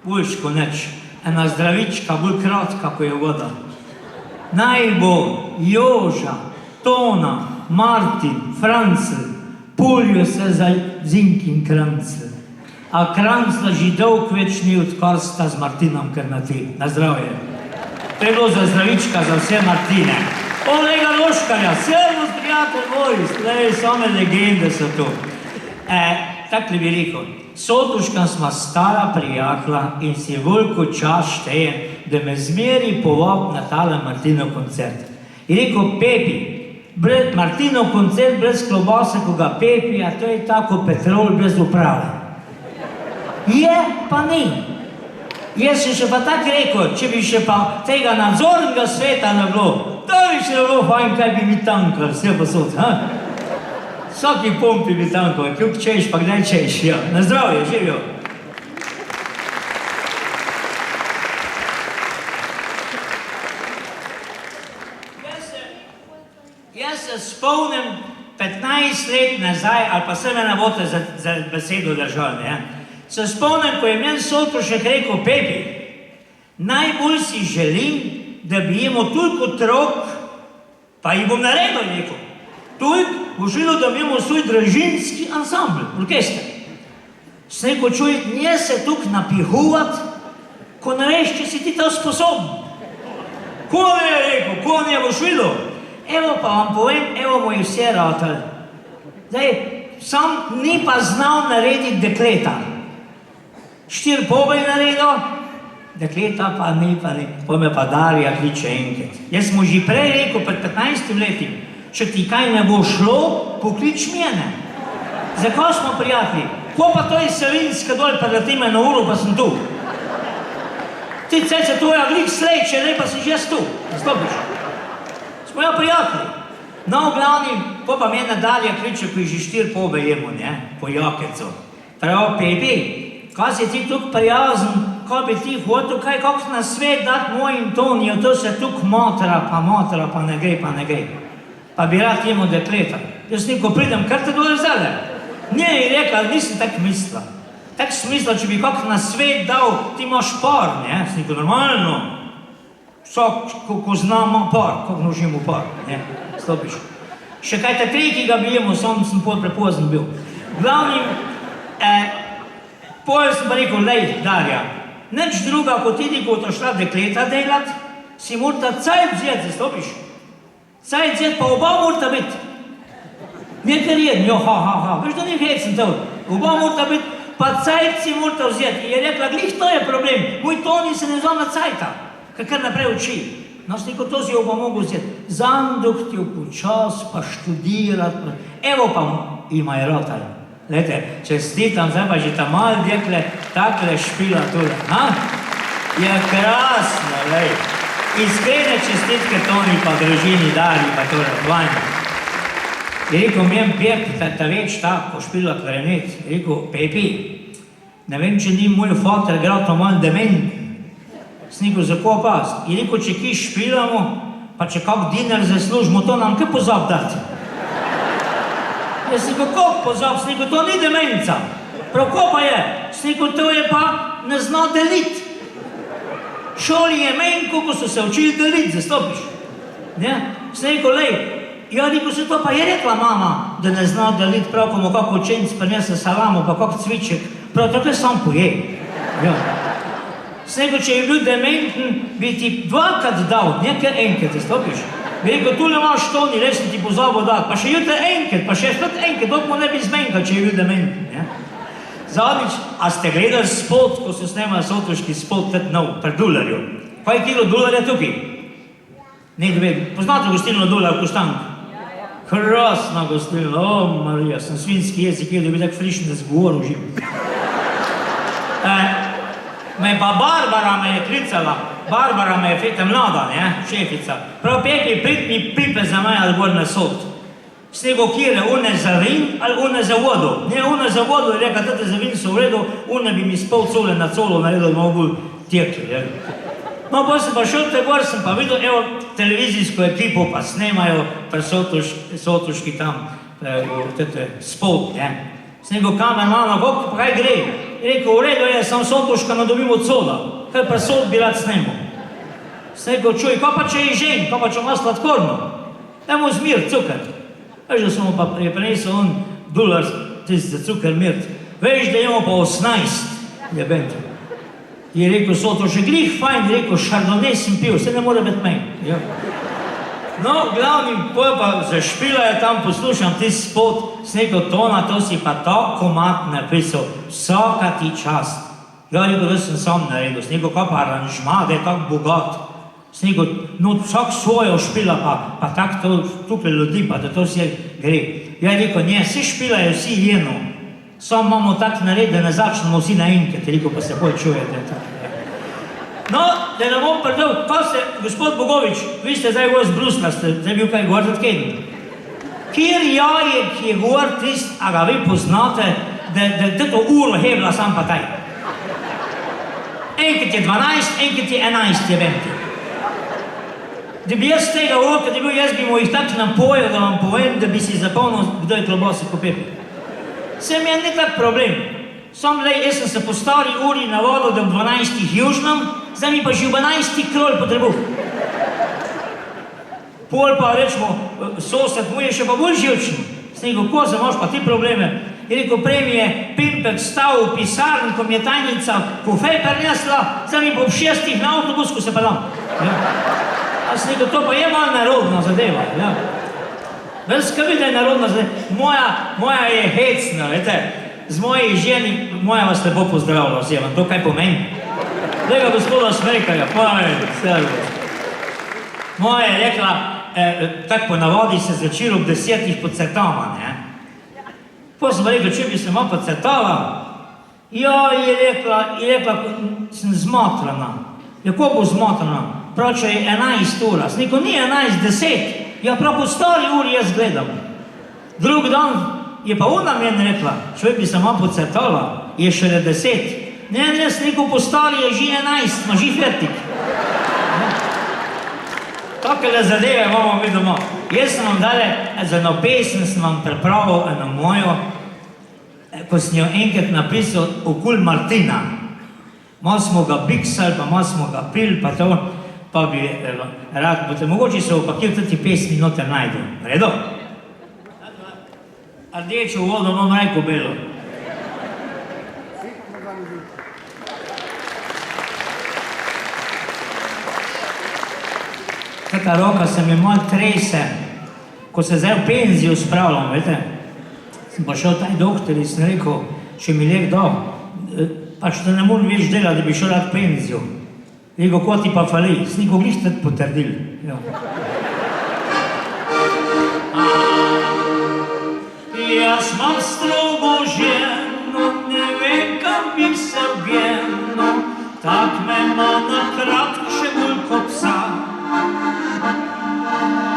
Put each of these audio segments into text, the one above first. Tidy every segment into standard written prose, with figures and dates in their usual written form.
Boljško neč. Ena zdravička, bolj kratka, ko je voda. Naj bo Joža, Tona, Martin, Francel, puljo se za Zinkin Krancel. A Krancla že dolg več ni, odkar sta z Martinom Krnati. Na zdravje. To je bilo za zdravička, za vse Martine. Olega Loškarja, servus, prijatelj moj, same legende so to. Takle bi rekel, Sotuškan sva stara prijatelja in si veliko čas štejem, da me zmeri povab na tale Martinov koncert. In rekel, Pepi, Martinov koncert brez klobase, ko ga Pepi, a to je tako petrol brez uprave. Je, pa ni. Jaz sem še pa tako rekel, če bi še pa tega nadzornega sveta ne bilo, to bi še bilo fajn, kaj bi mi tankali, vse posod, ha? Vsaki pompi bi tankali, kljub češ, pa kdaj češ, ja. Na zdravje, živijo. Jaz se spomnim 15 let nazaj, ali pa se me ne boste za besedo držali, ne? Se spomnim, ko je meni Sotušek rekel, Pepi, najbolj si želim, da bi imel toliko otrok, pa jih bom naredil rekel. Toliko bo želel, da bi imel svoj družinski ansambl, orkester. Sem rekel, čuj, nje se tukaj napihovati, ko ne veš, če si ti to sposoben. Ko ne je rekel, ko ne bo želel. Evo pa vam povem, evo mu je vse ratal. Zdaj, sam ni pa znal narediti dekleta. 4 pobe je naredil, dekleta pa ni, pa me pa Darja kliče enkrat. Jaz mu že prej rekel, pred 15 leti, če ti kaj ne bo šlo, poklič mene. Zakaj smo prijatelji? Ko pa to je Savinska dol, pa da ti me na uro, pa sem tu. Ti cece tvoja vlik sleče, ne pa si že tu. Stopiš. Smo ja prijatelji. No, v glavnem, pa mene Darja kliče, ko je že 4 pobe jemo, ne, po jakecu. Prav, Pepi, kaj si ti tukaj prijazen, kaj bi ti hotel, kako na svet dati mojim Tonijo, to se tukaj motra, pa ne gre. Pa bi rad imel dekleta. Jaz neko pridem, kar te dole zale. Nije je rekla, nisem tak mislila. Tak smisla, če bi kako na svet dal, ti imaš par, ne? Sem neko normalno. Vsak, ko znamo par, kako nožimo par, ne? Stopiš. Še kaj te tretjega bi imel, sam sem pol prepozen bil. Glavnim, pol sem pa rekel, lej, Darja, nič druga, kot tudi, ko to šla dekleta delat, si morata cajt vzeti, stopiš. Cajt vzeti, pa oba morata biti. Nekaj jedno, jo, ha, veš, da ni hecen to. Oba morata biti, pa cajt si morata vzeti. In je rekla, glih, to je problem, moj Toni se ne vzame cajta, kar naprej uči. No, s neko to si oba mogo vzeti. Zanduh ti počas, pa študirati, evo pa ima je rotaj. Lete, čestitam, zdaj pa že ta mal dekle takle špila tule, ha? Je krasno, lej. Iskrene čestitke Toni pa družini Darji pa tole, vajno. Je rekel, mjem Pepi, ta več ta, ko špila klarinet, je rekel, Pepi, ne vem, če ni moj fotor igral to malo dement. Sem rekel, zako pas? Je rekel, če ki špilamo, pa če kak dinar zaslužimo, to nam kaj pozab dati? Jaz sem rekel, kako pozab? Sem rekel, to ni demenca. Prav, ko pa je? Sem rekel, to je pa ne zna deliti. Šoli je menjko, ko so se učili deliti, zastopiš. Sem rekel, lej, ja, rekel se to pa je rekla mama, da ne zna deliti, prav, ko mu kako učenc prinese salamo, pa kak cviček, prav, tako je sam poje. Sem rekel, če je bil dementen, bi ti dvakrat dal, nekaj enkrat, zastopiš. Bi rekel, tu ne imaš Toni, res sem ti pozabil dati, pa še jutri enkrat, pa še spet enkrat, dok mu ne bi zmenjkal, če je bil dementen. Zadnjič, a ste gledali spot, ko so snemali Sotuški spot, tet nov, pred Dularju? Kaj je kilo Dularja tukaj? Nekdo ve, poznate gostilno Dular v Kostanku? Krasna gostilna, o Marija, sem svinski jezik, da bi tak frišen, da se govoril živim. Me pa Barbara me je klicala, Barbara me je fete mlada, ne, šefica. Prav, Pepi, prid mi pipe za me, ali gor na sod. Snego kire, one za vin, ali one za vodo. Ne, one za vodo, je reka, tete za vin so v redu, one bi mi s pol cole na colo naredil, malo bolj tekli. No, pa sem pa šel te gor, sem pa videl, evo, televizijsko ekipo pa snemajo pri Sotuški tam, tete spot, ne. Snego kamer malo, kako, pa kaj gre? Je rekel, v redu je, sam Sotoška nadobim od soda. Kaj pa sod bi rad snemo? Sem rekel, čuj, kaj pa če je žen, kaj pa če ima sladkorno? Dajmo zmir, cukr. Veš, da sem mu pa prinesel on dolar, tisti za cukr mirt. Veš, da imamo pa 18, jebent. Je rekel, Sotošek, glih fajn, je rekel, šardonaj sem pil, se ne more biti meni. Ja. No, glavni, poj pa zašpilajo tam, poslušam tisti spot, sem rekel, Tona, to si pa to komad napisal, vsaka ti čast. Ja, rekel, da sem sam naredil, sem rekel, kaj pa aranžma, da je tako bogat. Sem rekel, no, vsak svojo špila, pa tako tukaj ljudi, pa da to vse gre. Ja, rekel, ne, vsi špilajo, vsi jeno. Samo imamo tako narediti, da ne začnemo vsi naenkrat, rekel, pa se poj čujete. No, da ne bom predal, pa ste, gospod Bogovič, vi ste zdaj gor z Brusla, ste zdaj bil kaj gor za teden. Kjer jajek je gor tist, a ga vi poznate, da to uro hebla sam pa taj. Enkrat je 12, enkrat je 11, je vemte. Da bi jaz tega oka, da bi jaz bi mu jih tak napojil, da vam povem, da bi si zapolnil, kdo je klobasi popepil. Sem je ne tak problem. Sam lej, jaz sem se po stari uri navodil, da v 12 južnem, zdaj mi pa že v 12 krolj potrebuj. Pol pa rečemo, sosed mu je še pa bolj živčen. Sem rekel, ko se imaš pa ti probleme? Je rekel, prej mi je Pimpek stal v pisarni, ko mi je tajnica kofej prinesla, zdaj mi pa ob 6 na avtobusku se pa dam. Ja. A sem rekel, to pa je malo narodna zadeva. Ja. Veš, kaj vidi, da je narodna zadeva? Moja je hecna, vete. Z mojej ženi, moja vas lepo pozdravlja, vzemam, to kaj pomeni? Lega gospoda Smrekarja, pojem, servus. Moja je rekla, tako po navodi se začelo ob 10 podcrtama, ne? Potem sem rekel, če bi se malo podcrtala, ja, je rekla, sem zmotrana. Ja, ko bo zmotrana? Prav, če je 11 ura, sem rekel, ni 11, 10. Ja, prav po stari uri jaz gledam. Drug dan, je pa ona meni rekla, človek bi se malo podcrtala, je šele 10. Ne, sem rekel, po stari je že 11, ima že fertik. Takele zadeve imamo mi doma. Jaz sem vam dale, za eno pesem sem vam pripravil eno mojo, ko sem jo enkrat napisal okul Martina. Malo smo ga biksali, pa malo smo ga pili, pa to, pa bi rad, bote mogoče se opakil tudi pesmi noter najdu. Redo? Rdečo vodo imam rajko belo. Taka roka se mi malo trese, ko se zdaj v penzijo spravljam, vete. Sem pa šel taj doktor in sem rekel, če mi lek dal, pač da ne moram več delati, da bi šel rad penzijo. Rekel, ko ti pa fali, sem rekel, glih te potrdil. Ja. Jaz imam strogo ženo, ne vem, kam bi se objeno, tak me ima na kratko še bolj kot psa.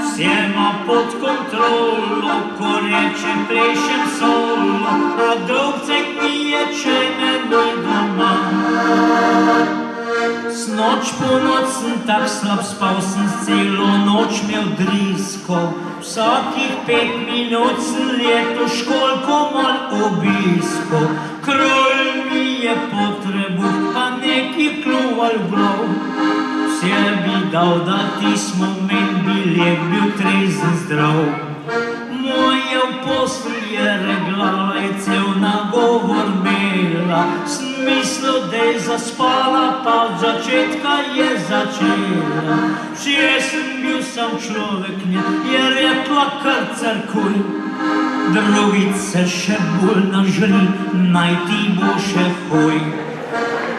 Vse ima pod kontrolo, ko reče plešem solo, a drugcek mi je, če me doj doma. Snoč po noč sem tak slab spal, sem celo noč imel drisko. Vsakih 5 minut sem leto školko mal obisko. Kralj mi je potrebuj, pa neki kljuval glav. Vse bi dal, da tismo men bi lep bil trezen zdrav. Moja v postelj je reglala, je cel nagovor imela. Sem mislil, da je zaspala, pa od začetka je začela. Še sem bil sam človek, je rekla kar crkuj. Drugice še bolj nažri, naj ti bo še hoj.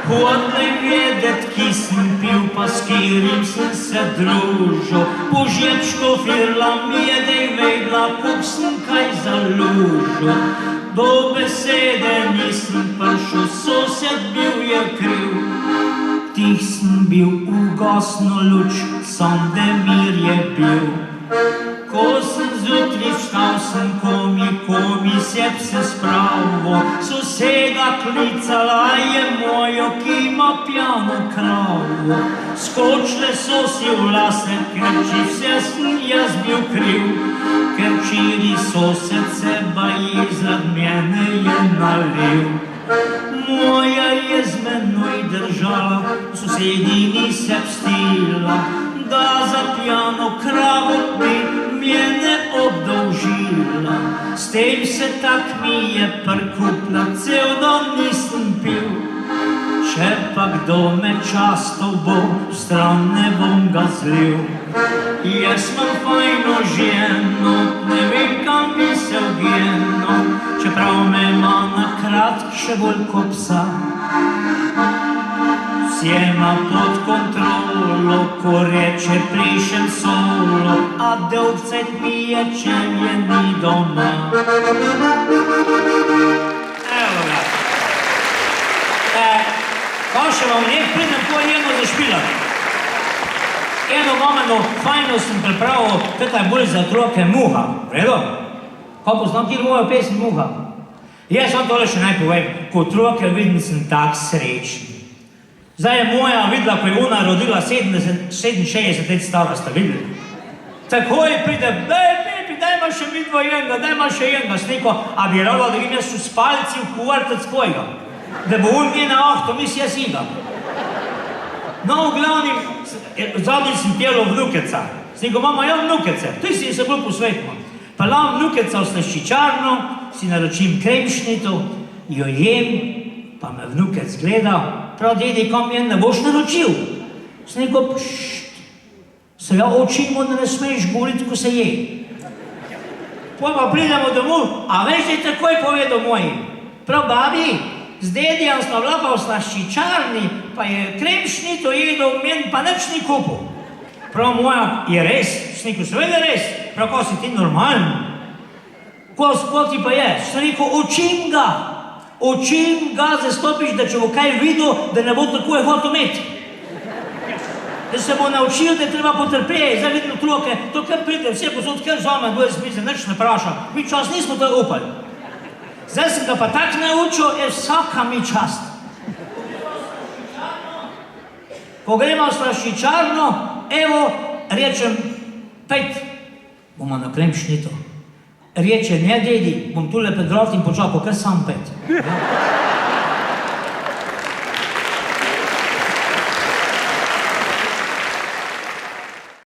Hodle vedet, ki sem pil, pa s kirim sem se družil. Po žepčko firla mi je, da je vedla, kog sem kaj zalužil. Do besede nisem prišel, sosed bil je kriv. Tih sem bil ugasno luč, sam demir je bil. Ko sem zjutri vstal, sem komi seb se spravo. Soseda klicala je mojo, ki ima pjano kravo. Skočile so si v lase, krči, vse sem jaz bil kriv. Ker včeraj sosed se baje, zaradi mene je nalil. Moja je z menoj držala, sosedini se pstila, da za pjano kravo bi mene obdolžila. S tem se tak mi je prkupla, cel dan nisem pil. Če pa kdo me často bo, stran ne bom ga zlil. Jaz imam fajno ženo, ne vem kam bi se vgeno, čeprav me ima na kratk še bolj ko psa. Sjema pod kontrolo, ko reče prišem solo, a dolgcajt mi je, če je ni doma. Evo ga. Ko še vam nek pridem po eno zašpilati. Eno momeno fajno sem pripravil, kaj bolj za otroke, Muha. Vredo? Ko poznam ti mojo pesem Muha? Jaz vam tole še naj povem, ko otroke vidim, sem tak srečen. Zdaj je moja videla, ko je ona rodila 67 let stara, sta videli? Takoj pride, Pepi, dajma še mi dvojenga, dajma še jenga. Sneko, a bi rado, da im jaz v spalci v kuvartac svojega. Da bo on njena ahto, misli jaz iga. No, v glavnim, zadnji sem pjelo vnukeca. Sneko, mama, ja vnukece, ti si se bolj posvetila. Pa lam vnukeca v slaščičarno, si naročim kremšnito, jo jem, pa me vnukec gleda, prav, dedi, kam je ne boš naročil? Sneko, se ja očimo, da ne smeš govoriti, ko se je. Poj pa pridemo domov, a veš, da je takoj povedal moji. Prav, babi, z dedijem smo bila pa v slaščičarni, pa je kremšnito jedel, men pa nič ni kupil. Prav, moja, je res? Sneko, seveda res. Prav, ko si ti normalno? Ko ti pa je? Sneko, učim ga, zastopiš, da če bo kaj videl, da ne bo tako je hotel imeti. Da se bo naučil, da je treba potrpeti, zdaj vidim otroke, to kar pride, vse posod, kar zame, dvoje smisle, nič ne prašam. Mi čas nismo to upali. Zdaj sem ga pa tak naučil, je vsaka mi čast. Ko gremo v slaščičarno, evo, rečem, pejt, bomo na kremšnito. Reče, ne, dedi, bom tule pred vratim počakal, kar sam pet.